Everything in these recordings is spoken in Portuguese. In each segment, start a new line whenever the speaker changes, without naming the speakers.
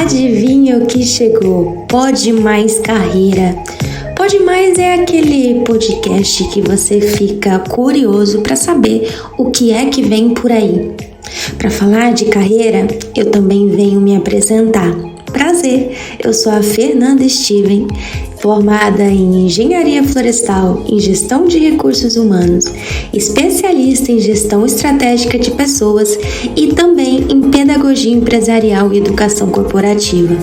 Adivinha o que chegou? Pode Mais Carreira. Pode Mais é aquele podcast que você fica curioso para saber o que é que vem por aí. Para falar de carreira, eu também venho me apresentar. Prazer, eu sou a Fernanda Steven, formada em Engenharia Florestal, em Gestão de Recursos Humanos, especialista em Gestão Estratégica de Pessoas e também em Pedagogia Empresarial e Educação Corporativa.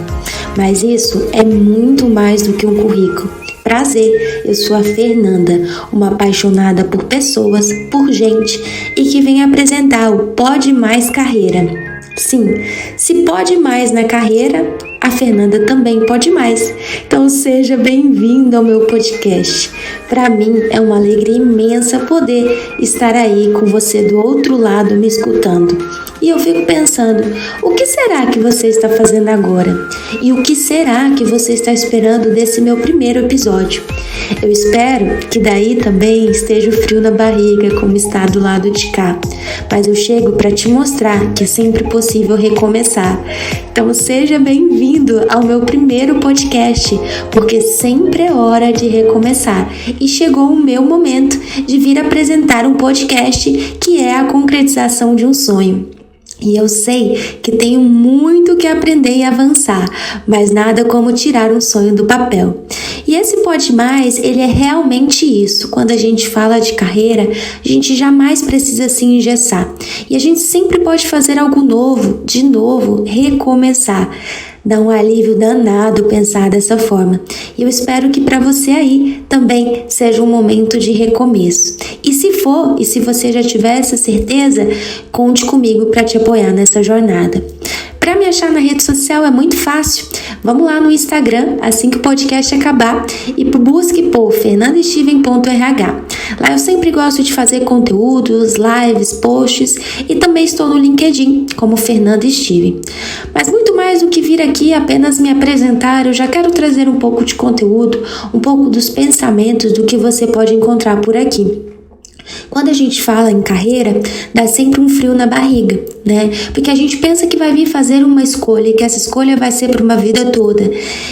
Mas isso é muito mais do que um currículo. Prazer, eu sou a Fernanda, uma apaixonada por pessoas, por gente e que vem apresentar o Pode Mais Carreira. Sim, se pode mais na carreira, a Fernanda também pode mais. Então seja bem-vindo ao meu podcast. Para mim é uma alegria imensa poder estar aí com você do outro lado me escutando. E eu fico pensando, o que será que você está fazendo agora? E o que será que você está esperando desse meu primeiro episódio? Eu espero que daí também esteja o frio na barriga, como está do lado de cá. Mas eu chego para te mostrar que é sempre possível recomeçar. Então seja bem-vindo ao meu primeiro podcast, porque sempre é hora de recomeçar. E chegou o meu momento de vir apresentar um podcast que é a concretização de um sonho. E eu sei que tenho muito que aprender e avançar, mas nada como tirar um sonho do papel. E esse Pode Mais, ele é realmente isso. Quando a gente fala de carreira, a gente jamais precisa se engessar. E a gente sempre pode fazer algo novo, de novo, recomeçar. Dá um alívio danado pensar dessa forma. E eu espero que para você aí também seja um momento de recomeço. E se for, e se você já tiver essa certeza, conte comigo para te apoiar nessa jornada. Para me achar na rede social é muito fácil. Vamos lá no Instagram, assim que o podcast acabar, e busque por fernandesteven.rh. Lá eu sempre gosto de fazer conteúdos, lives, posts e também estou no LinkedIn como Fernanda Steven. Mas muito mais do que vir aqui apenas me apresentar, eu já quero trazer um pouco de conteúdo, um pouco dos pensamentos do que você pode encontrar por aqui. Quando a gente fala em carreira, dá sempre um frio na barriga, né? Porque a gente pensa que vai vir fazer uma escolha e que essa escolha vai ser para uma vida toda.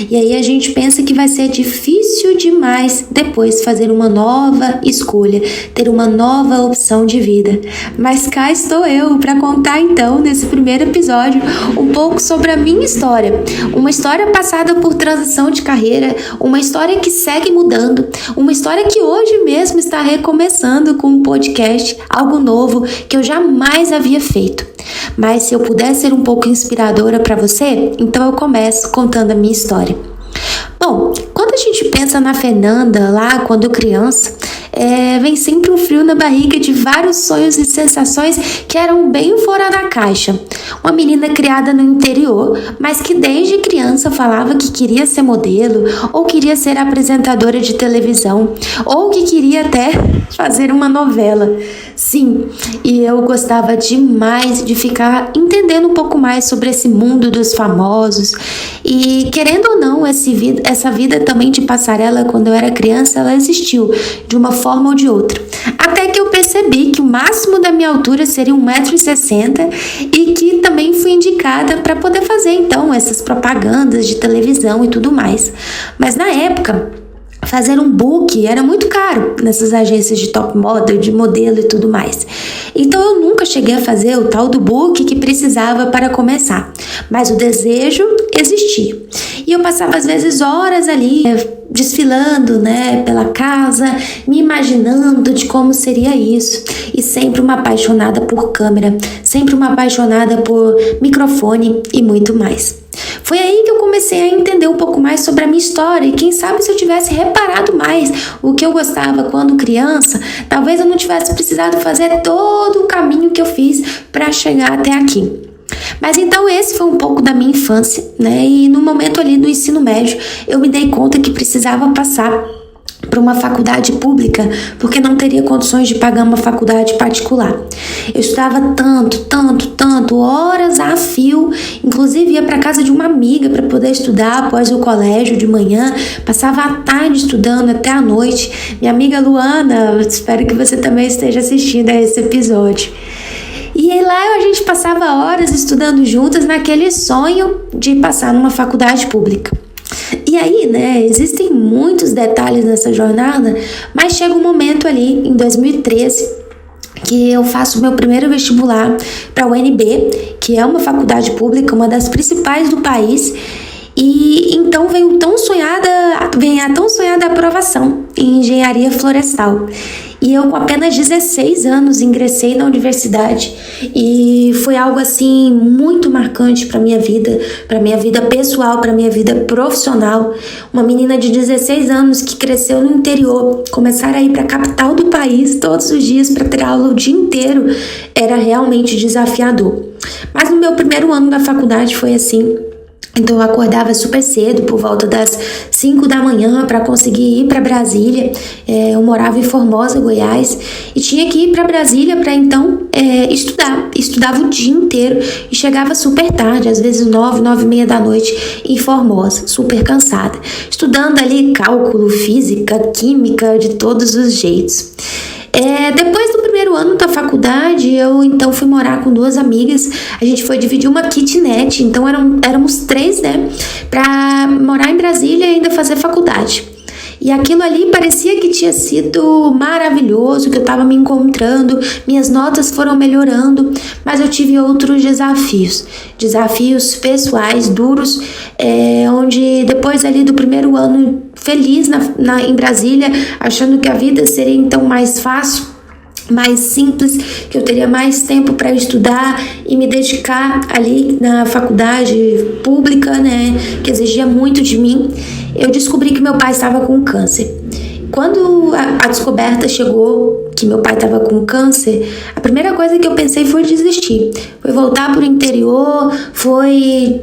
E aí a gente pensa que vai ser difícil demais depois fazer uma nova escolha, ter uma nova opção de vida. Mas cá estou eu para contar então, nesse primeiro episódio, um pouco sobre a minha história. Uma história passada por transição de carreira, uma história que segue mudando, uma história que hoje mesmo está recomeçando com um podcast, algo novo que eu jamais havia feito. Mas se eu puder ser um pouco inspiradora para você, então eu começo contando a minha história. Bom, quando a gente pensa na Fernanda lá quando criança, vem sempre um frio na barriga de vários sonhos e sensações que eram bem fora da caixa. Uma menina criada no interior, mas que desde criança falava que queria ser modelo, ou queria ser apresentadora de televisão, ou que queria até fazer uma novela. Sim, e eu gostava demais de ficar entendendo um pouco mais sobre esse mundo dos famosos. E querendo ou não, essa vida também de passarela quando eu era criança, ela existiu de uma forma ou de outra. Até que eu percebi que o máximo da minha altura seria 1,60 m e que também fui indicada para poder fazer então essas propagandas de televisão e tudo mais. Mas na época, fazer um book era muito caro nessas agências de top model, de modelo e tudo mais. Então eu nunca cheguei a fazer o tal do book que precisava para começar. Mas o desejo existia. E eu passava às vezes horas ali desfilando, pela casa, me imaginando de como seria isso. E sempre uma apaixonada por câmera, sempre uma apaixonada por microfone e muito mais. Foi aí que eu comecei a entender um pouco mais sobre a minha história e quem sabe se eu tivesse reparado mais o que eu gostava quando criança, talvez eu não tivesse precisado fazer todo o caminho que eu fiz para chegar até aqui. Mas então esse foi um pouco da minha infância, e no momento ali do ensino médio eu me dei conta que precisava passar para uma faculdade pública, porque não teria condições de pagar uma faculdade particular. Eu estudava tanto, horas a fio, inclusive ia para casa de uma amiga para poder estudar após o colégio de manhã, passava a tarde estudando até a noite. Minha amiga Luana, espero que você também esteja assistindo a esse episódio. E aí lá a gente passava horas estudando juntas naquele sonho de passar numa faculdade pública. E aí, né, existem muitos detalhes nessa jornada, mas chega um momento ali, em 2013, que eu faço meu primeiro vestibular para a UNB, que é uma faculdade pública, uma das principais do país, e então vem a tão sonhada aprovação em engenharia florestal. E eu, com apenas 16 anos, ingressei na universidade e foi algo assim muito marcante para minha vida pessoal, para minha vida profissional. Uma menina de 16 anos que cresceu no interior, começar a ir para a capital do país todos os dias para ter aula o dia inteiro era realmente desafiador. Mas no meu primeiro ano da faculdade foi assim. Então eu acordava super cedo, por volta das 5 da manhã, para conseguir ir para Brasília. Eu morava em Formosa, Goiás, e tinha que ir para Brasília para então estudar. Estudava o dia inteiro e chegava super tarde, às vezes 9h30 da noite, em Formosa, super cansada. Estudando ali cálculo, física, química, de todos os jeitos. Depois do primeiro ano da faculdade, eu então fui morar com 2 amigas. A gente foi dividir uma kitnet, então éramos 3, né, pra morar em Brasília e ainda fazer faculdade. E aquilo ali parecia que tinha sido maravilhoso, que eu estava me encontrando, minhas notas foram melhorando, mas eu tive outros desafios pessoais duros, onde depois ali do primeiro ano feliz em Brasília, achando que a vida seria então mais fácil, mais simples, que eu teria mais tempo para estudar e me dedicar ali na faculdade pública, né, que exigia muito de mim, eu descobri que meu pai estava com câncer. Quando a descoberta chegou que meu pai estava com câncer, a primeira coisa que eu pensei foi desistir, foi voltar para o interior, foi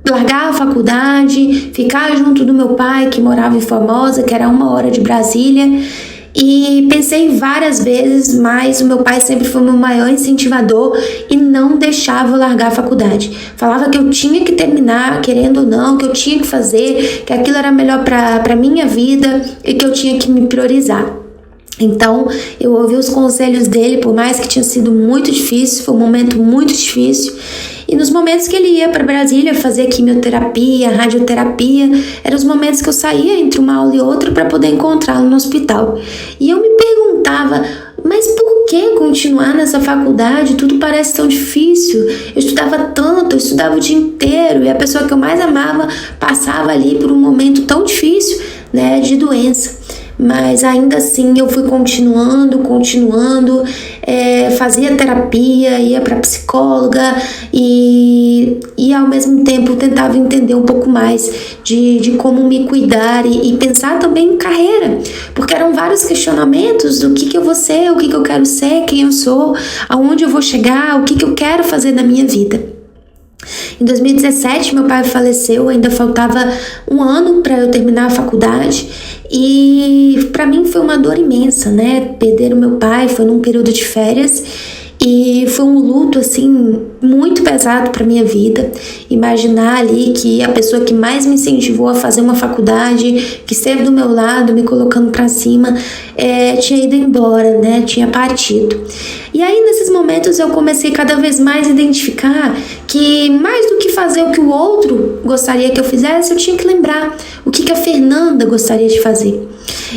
largar a faculdade, ficar junto do meu pai que morava em Formosa, que era 1 hora de Brasília. E pensei várias vezes, mas o meu pai sempre foi o meu maior incentivador e não deixava eu largar a faculdade. Falava que eu tinha que terminar, querendo ou não, que eu tinha que fazer, que aquilo era melhor para minha vida e que eu tinha que me priorizar. Então, eu ouvi os conselhos dele, por mais que tinha sido muito difícil, foi um momento muito difícil. E nos momentos que ele ia para Brasília fazer quimioterapia, radioterapia, eram os momentos que eu saía entre uma aula e outra para poder encontrá-lo no hospital. E eu me perguntava, mas por que continuar nessa faculdade? Tudo parece tão difícil. Eu estudava tanto, eu estudava o dia inteiro, e a pessoa que eu mais amava passava ali por um momento tão difícil, né, de doença. Mas ainda assim eu fui continuando, fazia terapia, ia para psicóloga e ao mesmo tempo tentava entender um pouco mais de como me cuidar e pensar também em carreira, porque eram vários questionamentos do que eu vou ser, o que eu quero ser, quem eu sou, aonde eu vou chegar, o que eu quero fazer na minha vida. Em 2017, meu pai faleceu, ainda faltava 1 ano para eu terminar a faculdade e para mim foi uma dor imensa, né? Perder o meu pai foi num período de férias e foi um luto, assim, muito pesado para minha vida. Imaginar ali que a pessoa que mais me incentivou a fazer uma faculdade, que esteve do meu lado, me colocando para cima, tinha ido embora, né? Tinha partido. E aí, nesses momentos, eu comecei cada vez mais a identificar que, mais do que fazer o que o outro gostaria que eu fizesse, eu tinha que lembrar o que a Fernanda gostaria de fazer.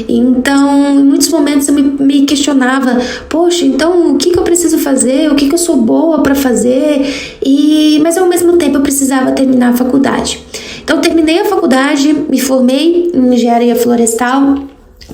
Então, em muitos momentos eu me questionava, poxa, então o que eu preciso fazer, o que eu sou boa para fazer, mas ao mesmo tempo eu precisava terminar a faculdade. Então, terminei a faculdade, me formei em engenharia florestal,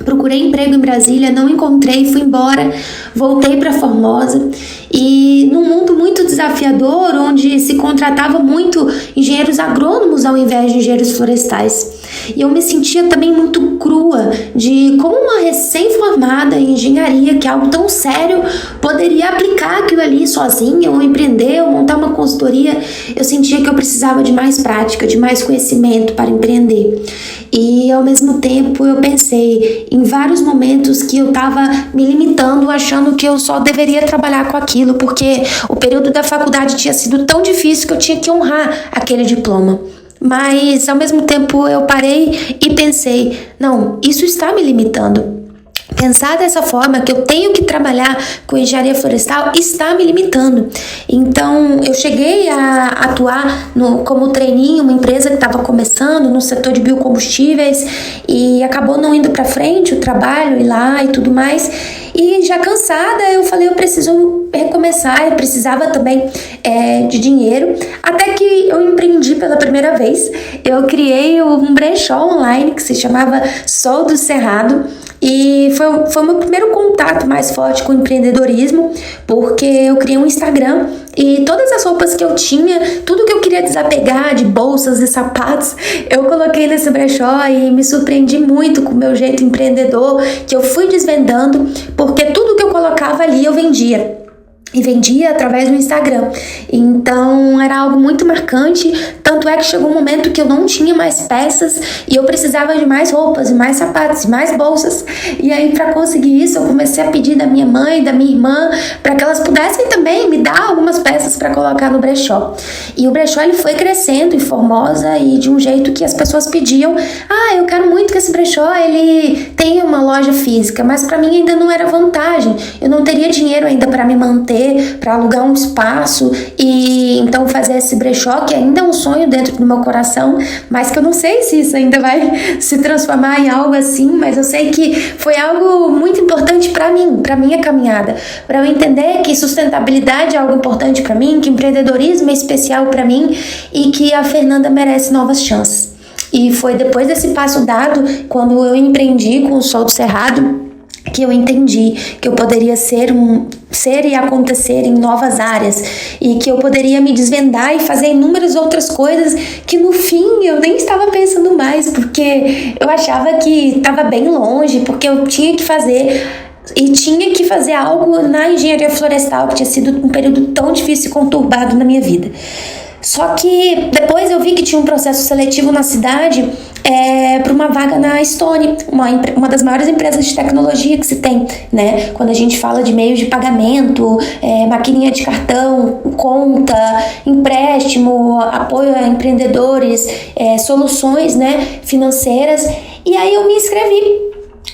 procurei emprego em Brasília, não encontrei, fui embora, voltei para Formosa e num mundo muito desafiador, onde se contratava muito engenheiros agrônomos ao invés de engenheiros florestais. E eu me sentia também muito crua de como uma recém-formada em engenharia, que é algo tão sério, poderia aplicar aquilo ali sozinha, ou empreender, ou montar uma consultoria. Eu sentia que eu precisava de mais prática, de mais conhecimento para empreender. E ao mesmo tempo eu pensei em vários momentos que eu estava me limitando, achando que eu só deveria trabalhar com aquilo, porque o período da faculdade tinha sido tão difícil que eu tinha que honrar aquele diploma. Mas ao mesmo tempo eu parei e pensei, não, isso está me limitando. pensar dessa forma, que eu tenho que trabalhar com engenharia florestal, está me limitando. Então, eu cheguei a atuar como trainee em uma empresa que estava começando no setor de biocombustíveis e acabou não indo para frente o trabalho e lá e tudo mais. E já cansada, eu falei, eu preciso recomeçar, eu precisava também de dinheiro, até que eu empreendi pela primeira vez. Eu criei um brechó online que se chamava Sol do Cerrado, e foi o meu primeiro contato mais forte com o empreendedorismo, porque eu criei um Instagram e todas as roupas que eu tinha, tudo que eu queria desapegar de bolsas e sapatos, eu coloquei nesse brechó e me surpreendi muito com o meu jeito empreendedor, que eu fui desvendando, porque tudo que eu colocava ali eu vendia. E vendia através do Instagram. Então era algo muito marcante. Tanto é que chegou um momento que eu não tinha mais peças e eu precisava de mais roupas, e mais sapatos, e mais bolsas. E aí, para conseguir isso, eu comecei a pedir da minha mãe e da minha irmã para que elas pudessem também me dar algumas peças para colocar no brechó. E o brechó ele foi crescendo em Formosa e de um jeito que as pessoas pediam: ah, eu quero muito que esse brechó ele tenha uma loja física, mas para mim ainda não era vantagem. Eu não teria dinheiro ainda para me manter, para alugar um espaço e então fazer esse brechó, que ainda é um sonho dentro do meu coração, mas que eu não sei se isso ainda vai se transformar em algo assim, mas eu sei que foi algo muito importante para mim, para minha caminhada, para eu entender que sustentabilidade é algo importante para mim, que empreendedorismo é especial para mim e que a Fernanda merece novas chances. E foi depois desse passo dado, quando eu empreendi com o Sol do Cerrado, que eu entendi que eu poderia ser e acontecer em novas áreas e que eu poderia me desvendar e fazer inúmeras outras coisas que no fim eu nem estava pensando mais, porque eu achava que estava bem longe, porque eu tinha que fazer algo na engenharia florestal, que tinha sido um período tão difícil e conturbado na minha vida. Só que depois eu vi que tinha um processo seletivo na cidade para uma vaga na Stone, uma das maiores empresas de tecnologia que se tem, né? Quando a gente fala de meios de pagamento, maquininha de cartão, conta, empréstimo, apoio a empreendedores, soluções, né, financeiras. E aí eu me inscrevi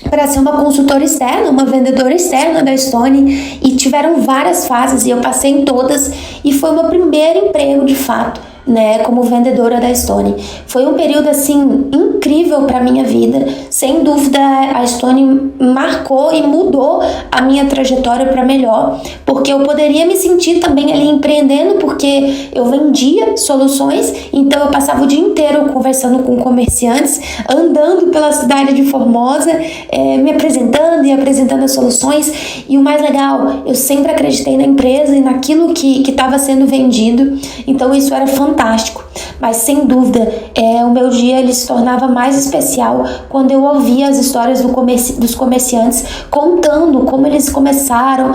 para ser uma consultora externa, uma vendedora externa da Stone, e tiveram várias fases e eu passei em todas e foi o meu primeiro emprego de fato, né, como vendedora da Stone. Foi um período assim incrível para minha vida, sem dúvida. A Stone marcou e mudou a minha trajetória para melhor, porque eu poderia me sentir também ali empreendendo, porque eu vendia soluções, então eu passava o dia inteiro conversando com comerciantes, andando pela cidade de Formosa, me apresentando e apresentando as soluções. E o mais legal, eu sempre acreditei na empresa e naquilo que estava sendo vendido, então isso era fantástico. Mas sem dúvida, o meu dia ele se tornava mais especial quando eu ouvia as histórias dos comerciantes contando como eles começaram,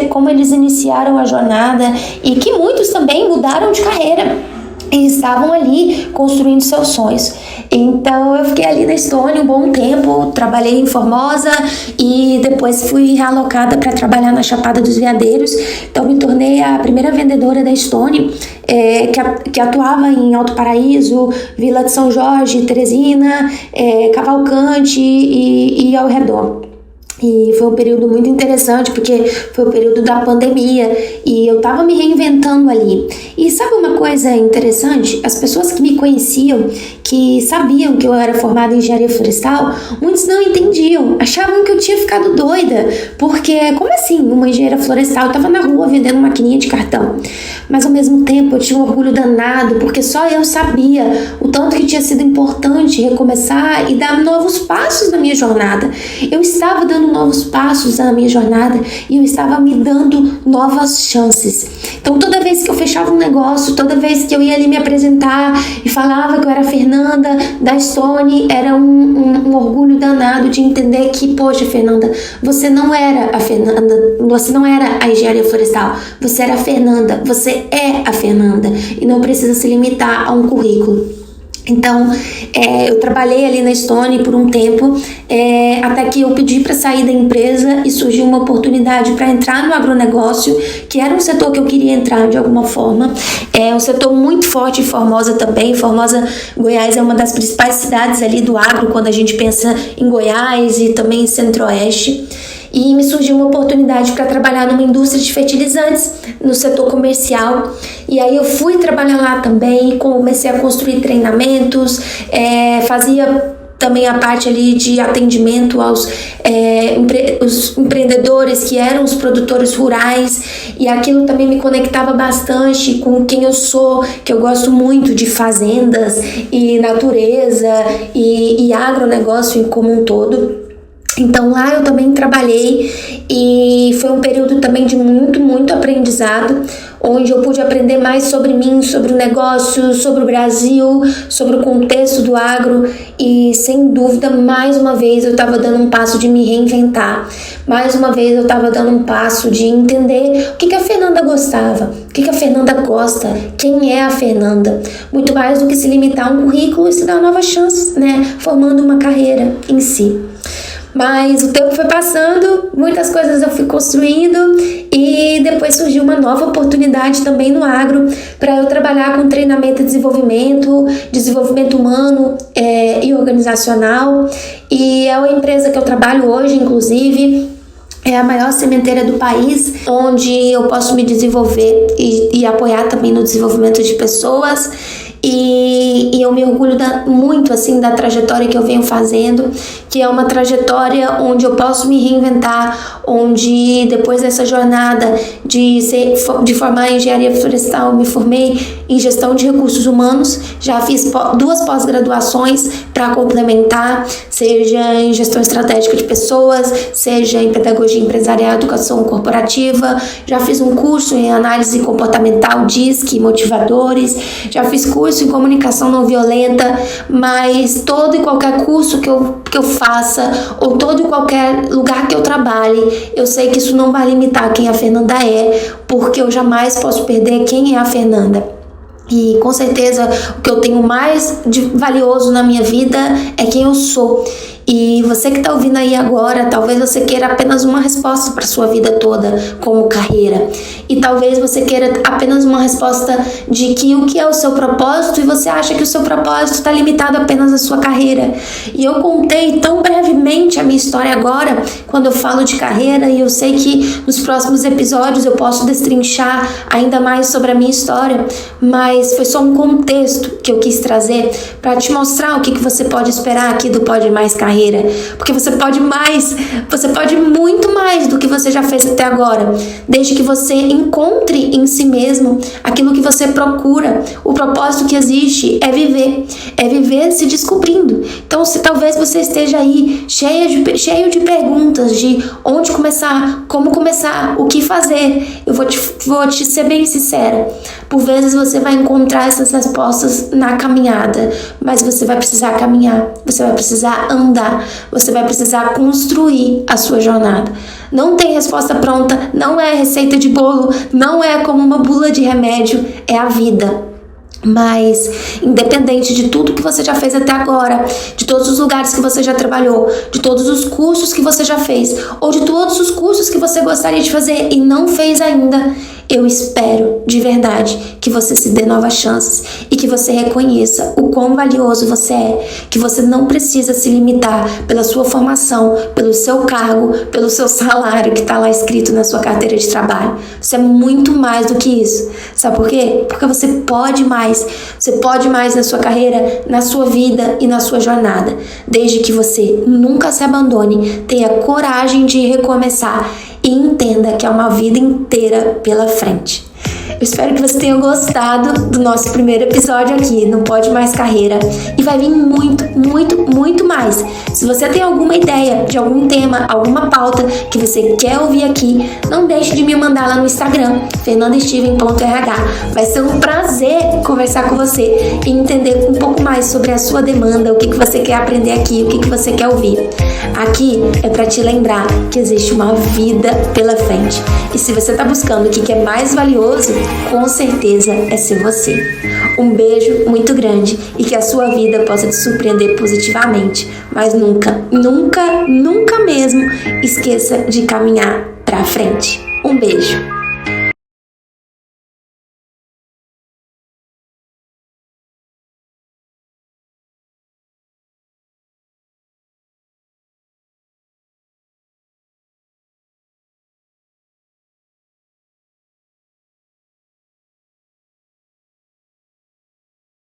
como eles iniciaram a jornada e que muitos também mudaram de carreira e estavam ali construindo seus sonhos. Então eu fiquei ali na Stone um bom tempo, trabalhei em Formosa e depois fui realocada para trabalhar na Chapada dos Veadeiros. Então me tornei a primeira vendedora da Stone, que atuava em Alto Paraíso, Vila de São Jorge, Teresina, Cavalcante e ao redor. E foi um período muito interessante, porque foi o período da pandemia e eu tava me reinventando ali. E sabe uma coisa interessante? As pessoas que me conheciam, que sabiam que eu era formada em engenharia florestal, muitos não entendiam, achavam que eu tinha ficado doida, porque como assim uma engenheira florestal? Eu tava na rua vendendo maquininha de cartão. Mas ao mesmo tempo eu tinha um orgulho danado, porque só eu sabia o tanto que tinha sido importante recomeçar e dar novos passos na minha jornada. Eu estava dando novos passos na minha jornada e eu estava me dando novas chances. Então toda vez que eu fechava um negócio, toda vez que eu ia ali me apresentar e falava que eu era a Fernanda da Stone, era um orgulho danado de entender que, poxa, Fernanda, você não era a Fernanda, você não era a engenharia florestal, você era a Fernanda, você é a Fernanda e não precisa se limitar a um currículo. Então, eu trabalhei ali na Stone por um tempo, até que eu pedi para sair da empresa e surgiu uma oportunidade para entrar no agronegócio, que era um setor que eu queria entrar de alguma forma. É um setor muito forte em Formosa também. Formosa, Goiás, é uma das principais cidades ali do agro, quando a gente pensa em Goiás e também em Centro-Oeste. E me surgiu uma oportunidade para trabalhar numa indústria de fertilizantes, no setor comercial. E aí eu fui trabalhar lá também, comecei a construir treinamentos, fazia também a parte ali de atendimento aos os empreendedores que eram os produtores rurais, e aquilo também me conectava bastante com quem eu sou, que eu gosto muito de fazendas e natureza e agronegócio como um todo. Então lá eu também trabalhei e foi um período também de muito aprendizado, onde eu pude aprender mais sobre mim, sobre o negócio, sobre o Brasil, sobre o contexto do agro, e sem dúvida, mais uma vez eu estava dando um passo de me reinventar, mais uma vez eu estava dando um passo de entender o que a Fernanda gostava, o que a Fernanda gosta, quem é a Fernanda, muito mais do que se limitar a um currículo e se dar novas chances, né, formando uma carreira em si. Mas o tempo foi passando, muitas coisas eu fui construindo e depois surgiu uma nova oportunidade também no agro para eu trabalhar com treinamento e desenvolvimento humano e organizacional. E é uma empresa que eu trabalho hoje, inclusive. É a maior sementeira do país, onde eu posso me desenvolver e apoiar também no desenvolvimento de pessoas. E eu me orgulho muito assim da trajetória que eu venho fazendo, que é uma trajetória onde eu posso me reinventar, onde depois dessa jornada de formar em engenharia florestal, me formei em gestão de recursos humanos, já fiz 2 pós-graduações para complementar, seja em gestão estratégica de pessoas, seja em pedagogia empresarial e educação corporativa, já fiz um curso em análise comportamental, DISC, motivadores, já fiz curso em comunicação não violenta, mas todo e qualquer curso que eu faça, ou todo e qualquer lugar que eu trabalhe, eu sei que isso não vai limitar quem a Fernanda é, porque eu jamais posso perder quem é a Fernanda. E com certeza o que eu tenho mais de valioso na minha vida é quem eu sou. E você que está ouvindo aí agora, talvez você queira apenas uma resposta para sua vida toda como carreira. E talvez você queira apenas uma resposta de que o que é o seu propósito, e você acha que o seu propósito está limitado apenas à sua carreira. E eu contei tão brevemente a minha história agora, quando eu falo de carreira, e eu sei que nos próximos episódios eu posso destrinchar ainda mais sobre a minha história, mas foi só um contexto que eu quis trazer para te mostrar o que você pode esperar aqui do Pode Mais Carreira. Porque você pode muito mais do que você já fez até agora, desde que você encontre em si mesmo aquilo que você procura. O propósito que existe é viver se descobrindo. Então, se talvez você esteja aí cheio de perguntas de onde começar, como começar, o que fazer, eu vou te ser bem sincera. Por vezes você vai encontrar essas respostas na caminhada, mas você vai precisar caminhar, você vai precisar andar, você vai precisar construir a sua jornada. Não tem resposta pronta, não é receita de bolo, não é como uma bula de remédio, é a vida. Mas, independente de tudo que você já fez até agora, de todos os lugares que você já trabalhou, de todos os cursos que você já fez, ou de todos os cursos que você gostaria de fazer e não fez ainda, eu espero de verdade que você se dê novas chances e que você reconheça o quão valioso você é, que você não precisa se limitar pela sua formação, pelo seu cargo, pelo seu salário que está lá escrito na sua carteira de trabalho. Você é muito mais do que isso. Sabe por quê? Porque você pode mais na sua carreira, na sua vida e na sua jornada, desde que você nunca se abandone, tenha coragem de recomeçar e entenda que é uma vida inteira pela frente. Eu espero que você tenha gostado do nosso primeiro episódio aqui no Pode Mais Carreira, e vai vir muito mais. Se você tem alguma ideia de algum tema, alguma pauta que você quer ouvir aqui, não deixe de me mandar lá no Instagram, fernandesteven.rh. Vai ser um prazer conversar com você e entender um pouco mais sobre a sua demanda, o que você quer aprender aqui, o que você quer ouvir. Aqui é para te lembrar que existe uma vida pela frente. E se você está buscando o que é mais valioso, com certeza é ser você. Um beijo muito grande e que a sua vida possa te surpreender positivamente, mas nunca, nunca, nunca mesmo esqueça de caminhar pra frente. Um beijo.